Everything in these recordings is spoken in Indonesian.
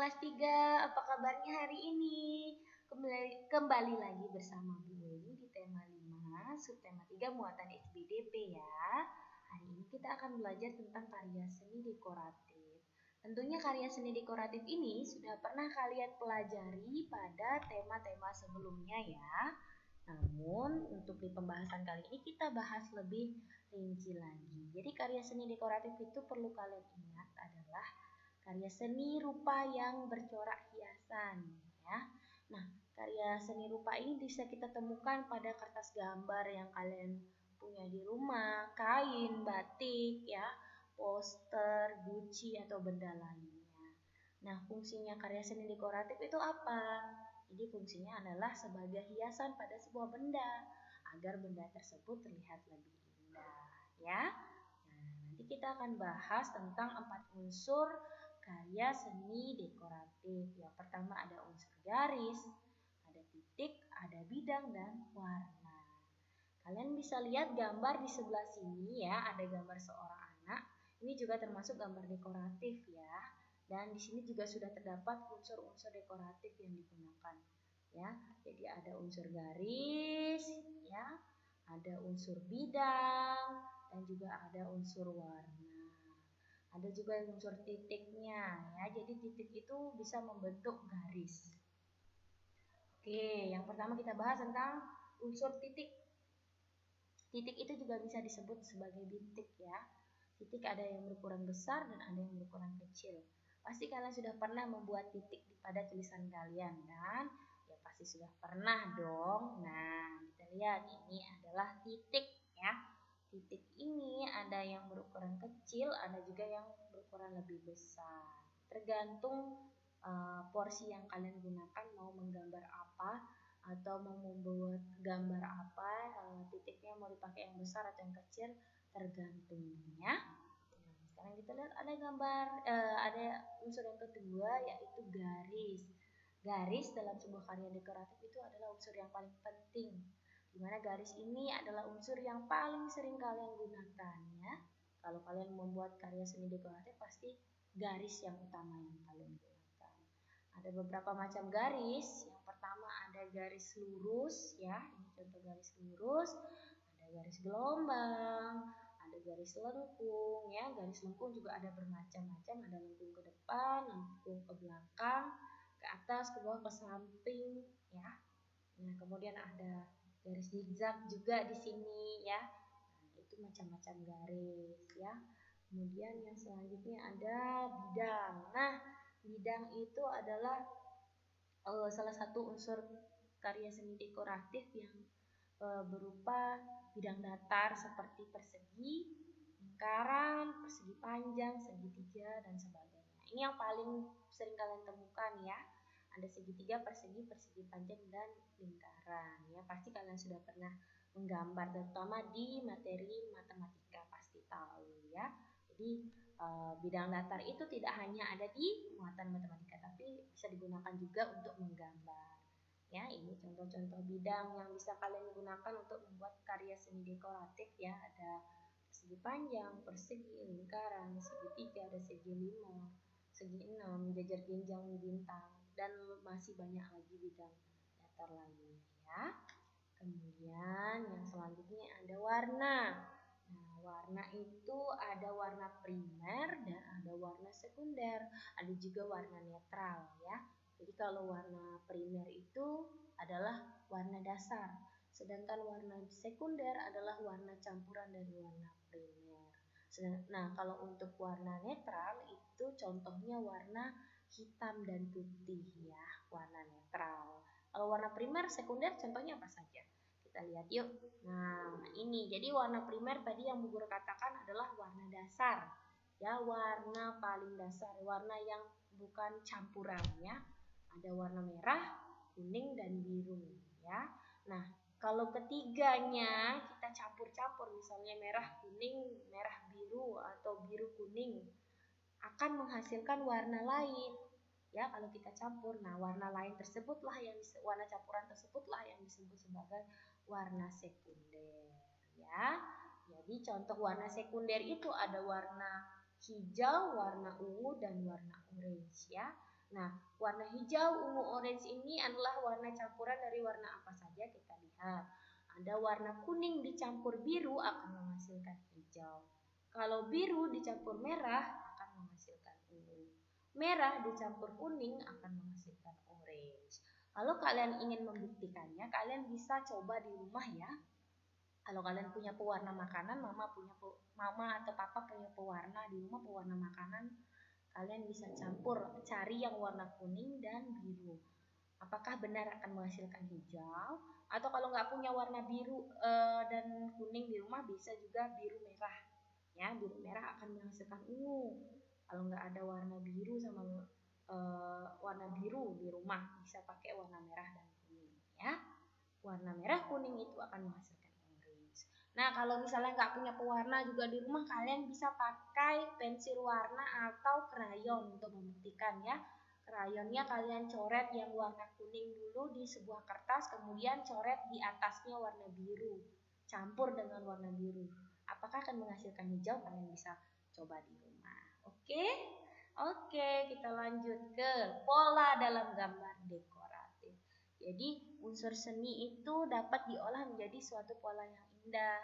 kelas 3, apa kabarnya hari ini? Kembali lagi bersama Bu Weni di tema 5, subtema 3 muatan SBDP ya. Hari ini kita akan belajar tentang karya seni dekoratif. Tentunya karya seni dekoratif ini sudah pernah kalian pelajari pada tema-tema sebelumnya ya. Namun untuk di pembahasan kali ini kita bahas lebih rinci lagi. Jadi karya seni dekoratif itu perlu kalian ingat adalah karya seni rupa yang bercorak hiasan ya. Nah, karya seni rupa ini bisa kita temukan pada kertas gambar yang kalian punya di rumah, kain, batik ya, poster, guci atau benda lainnya. Nah, fungsinya karya seni dekoratif itu apa? Jadi fungsinya adalah sebagai hiasan pada sebuah benda agar benda tersebut terlihat lebih indah ya. Nah, nanti kita akan bahas tentang 4 unsur karya seni dekoratif. Yang pertama ada unsur garis, ada titik, ada bidang, dan warna. Kalian bisa lihat gambar di sebelah sini ya, ada gambar seorang anak. Ini juga termasuk gambar dekoratif ya. Dan di sini juga sudah terdapat unsur-unsur dekoratif yang digunakan ya. Jadi ada unsur garis ya, ada unsur bidang, dan juga ada unsur warna. Ada juga unsur titiknya ya. Jadi titik itu bisa membentuk garis. Oke, yang pertama kita bahas tentang unsur titik. Titik itu juga bisa disebut sebagai bintik ya. Titik ada yang berukuran besar dan ada yang berukuran kecil. Pasti kalian sudah pernah membuat titik pada tulisan kalian dan ya pasti sudah pernah dong. Nah, kita lihat ini adalah titik ya. Titik ini ada yang berukuran kecil, ada juga yang berukuran lebih besar. Tergantung porsi yang kalian gunakan, mau menggambar apa atau mau membuat gambar apa, titiknya mau dipakai yang besar atau yang kecil, tergantung ya. Nah, sekarang kita lihat ada gambar, ada unsur yang kedua yaitu garis. Garis dalam sebuah karya dekoratif itu adalah unsur yang paling penting, di mana garis ini adalah unsur yang paling sering kalian gunakan ya. Kalau kalian membuat karya seni dekoratif pasti garis yang utama yang kalian gunakan. Ada beberapa macam garis. Yang pertama ada garis lurus ya, ini contoh garis lurus. Ada garis gelombang, ada garis lengkung ya. Garis lengkung juga ada bermacam-macam, ada lengkung ke depan, lengkung ke belakang, ke atas, ke bawah, ke samping ya. Nah, kemudian ada garis zigzag juga di sini ya. Nah, itu macam-macam garis ya. Kemudian yang selanjutnya ada bidang. Nah, bidang itu adalah salah satu unsur karya seni dekoratif yang berupa bidang datar seperti persegi, lingkaran, persegi panjang, segitiga, dan sebagainya. Ini yang paling sering kalian temukan ya. Ada segitiga, persegi, persegi panjang, dan lingkaran ya. Pasti kalian sudah pernah menggambar, terutama di materi matematika pasti tahu ya. Jadi bidang datar itu tidak hanya ada di muatan matematika, tapi bisa digunakan juga untuk menggambar. Ya, ini contoh-contoh bidang yang bisa kalian gunakan untuk membuat karya seni dekoratif ya. Ada persegi panjang, persegi, lingkaran, segitiga, ada segi 5, segi 6, jajar genjang, bintang, dan masih banyak lagi bidang datar lainnya ya. Kemudian yang selanjutnya ada warna. Nah, warna itu ada warna primer dan ada warna sekunder, ada juga warna netral ya. Jadi kalau warna primer itu adalah warna dasar, sedangkan warna sekunder adalah warna campuran dari warna primer. Nah, kalau untuk warna netral itu contohnya warna hitam dan putih ya, warna netral. Kalau warna primer, sekunder contohnya apa saja? Kita lihat yuk. Nah, ini jadi warna primer tadi yang Bu Guru katakan adalah warna dasar. Ya, warna paling dasar, warna yang bukan campuran ya. Ada warna merah, kuning, dan biru ya. Nah, kalau ketiganya kita campur-campur, misalnya merah kuning, merah biru, atau biru kuning, akan menghasilkan warna lain ya. Kalau kita campur, nah warna lain tersebutlah yang warna campuran tersebutlah yang disebut sebagai warna sekunder ya. Jadi contoh warna sekunder itu ada warna hijau, warna ungu, dan warna orange ya. Nah, warna hijau, ungu, orange ini adalah warna campuran dari warna apa saja kita lihat. Ada warna kuning dicampur biru akan menghasilkan hijau. Kalau biru dicampur merah akan menghasilkan ungu. Merah dicampur kuning akan menghasilkan orange. Kalau kalian ingin membuktikannya, kalian bisa coba di rumah ya. Kalau kalian punya pewarna makanan, mama atau papa punya pewarna di rumah, pewarna makanan, kalian bisa campur, cari yang warna kuning dan biru. Apakah benar akan menghasilkan hijau? Atau kalau nggak punya warna biru dan kuning di rumah, bisa juga biru merah. Ya, biru merah akan menghasilkan ungu. Kalau nggak ada warna biru sama warna biru di rumah, bisa pakai warna merah dan kuning. Ya, warna merah kuning itu akan menghasilkan orange. Nah, kalau misalnya nggak punya pewarna juga di rumah, kalian bisa pakai pensil warna atau krayon untuk membuktikan ya. Krayonnya kalian coret yang warna kuning dulu di sebuah kertas, kemudian coret di atasnya warna biru, campur dengan warna biru. Apakah akan menghasilkan hijau? Kalian bisa coba di rumah. Oke? Oke, kita lanjut ke pola dalam gambar dekoratif. Jadi, unsur seni itu dapat diolah menjadi suatu pola yang indah.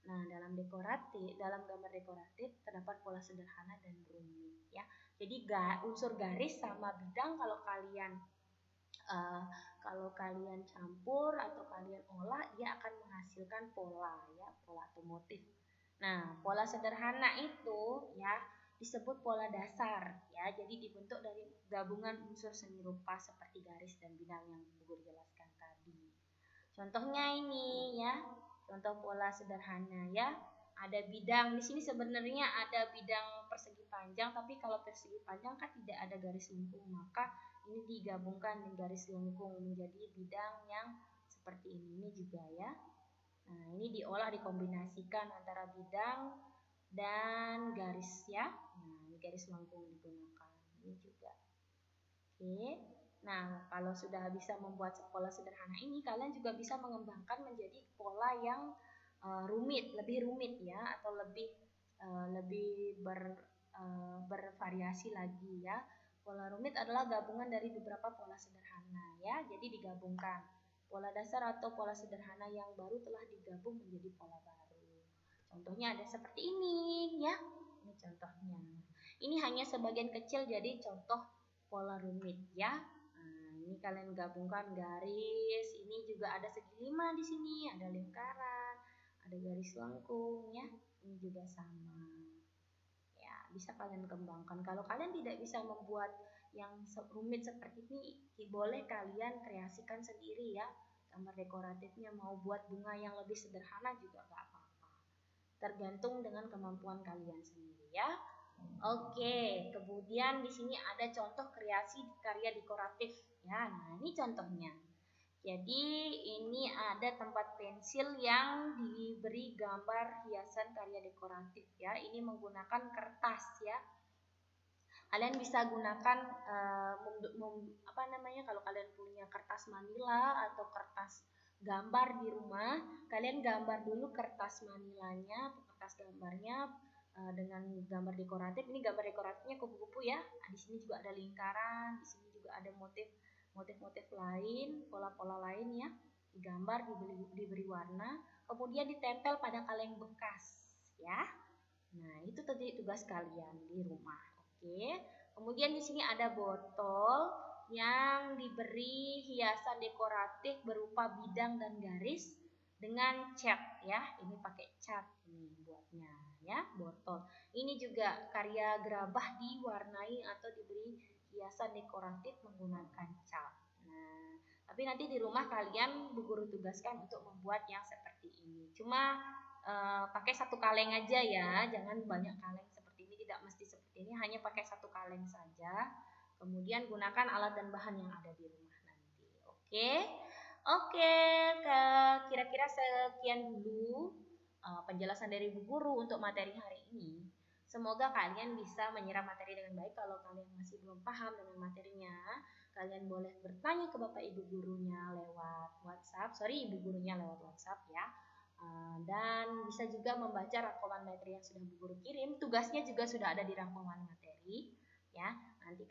Nah, dalam gambar dekoratif terdapat pola sederhana dan rumit ya. Jadi unsur garis sama bidang kalau kalian campur atau kalian olah, dia akan menghasilkan pola ya, pola atau motif. Nah, pola sederhana itu ya disebut pola dasar ya. Jadi dibentuk dari gabungan unsur seni rupa seperti garis dan bidang yang Guru jelaskan tadi. Contohnya ini ya, contoh pola sederhana ya. Ada bidang di sini, sebenarnya ada bidang persegi panjang, tapi kalau persegi panjang kan tidak ada garis lengkung, maka ini digabungkan dengan garis lengkung menjadi bidang yang seperti ini juga ya. Nah, ini diolah, dikombinasikan antara bidang dan garis ya. Nah, ini garis lengkung digunakan. Ini juga. Oke. Nah, kalau sudah bisa membuat pola sederhana ini, kalian juga bisa mengembangkan menjadi pola yang lebih rumit ya, atau lebih bervariasi lagi ya. Pola rumit adalah gabungan dari beberapa pola sederhana ya, jadi digabungkan. Pola dasar atau pola sederhana yang baru telah digabung menjadi pola baru. Contohnya ada seperti ini ya. Ini contohnya. Ini hanya sebagian kecil, jadi contoh pola rumit ya. Nah, ini kalian gabungkan garis, ini juga ada segi 5 di sini, ada lingkaran, ada garis lengkung ya. Ini juga sama. Ya, bisa kalian kembangkan. Kalau kalian tidak bisa membuat yang rumit seperti ini, boleh kalian kreasikan sendiri ya. Gambar dekoratifnya mau buat bunga yang lebih sederhana juga gak apa-apa. Tergantung dengan kemampuan kalian sendiri ya. Oke, kemudian di sini ada contoh kreasi karya dekoratif ya. Nah, ini contohnya. Jadi ini ada tempat pensil yang diberi gambar hiasan karya dekoratif ya. Ini menggunakan kertas ya. Kalian bisa gunakan kalau kalian punya kertas manila atau kertas gambar di rumah, kalian gambar dulu kertas manilanya atau kertas gambarnya dengan gambar dekoratif. Ini gambar dekoratifnya kupu-kupu ya. Nah, di sini juga ada lingkaran, di sini juga ada motif-motif lain, pola-pola lain ya. Digambar, diberi warna, kemudian ditempel pada kaleng bekas ya. Nah, itu tadi tugas kalian di rumah. Oke. Kemudian di sini ada botol yang diberi hiasan dekoratif berupa bidang dan garis dengan cat ya. Ini pakai cat ini buatnya ya, botol. Ini juga karya gerabah diwarnai atau diberi hiasan dekoratif menggunakan cat. Nah, tapi nanti di rumah kalian Bu Guru tugaskan untuk membuat yang seperti ini. Cuma pakai satu kaleng aja ya, jangan banyak kaleng seperti ini, tidak mesti seperti ini, hanya pakai satu kaleng saja. Kemudian gunakan alat dan bahan yang ada di rumah nanti. Oke, kira-kira sekian dulu penjelasan dari Bu Guru untuk materi hari ini. Semoga kalian bisa menyerap materi dengan baik. Kalau kalian masih belum paham dengan materinya, kalian boleh bertanya ke Bapak Ibu gurunya lewat WhatsApp. Ibu gurunya lewat WhatsApp ya. Dan bisa juga membaca rangkuman materi yang sudah Bu Guru kirim. Tugasnya juga sudah ada di rangkuman materi ya. Nanti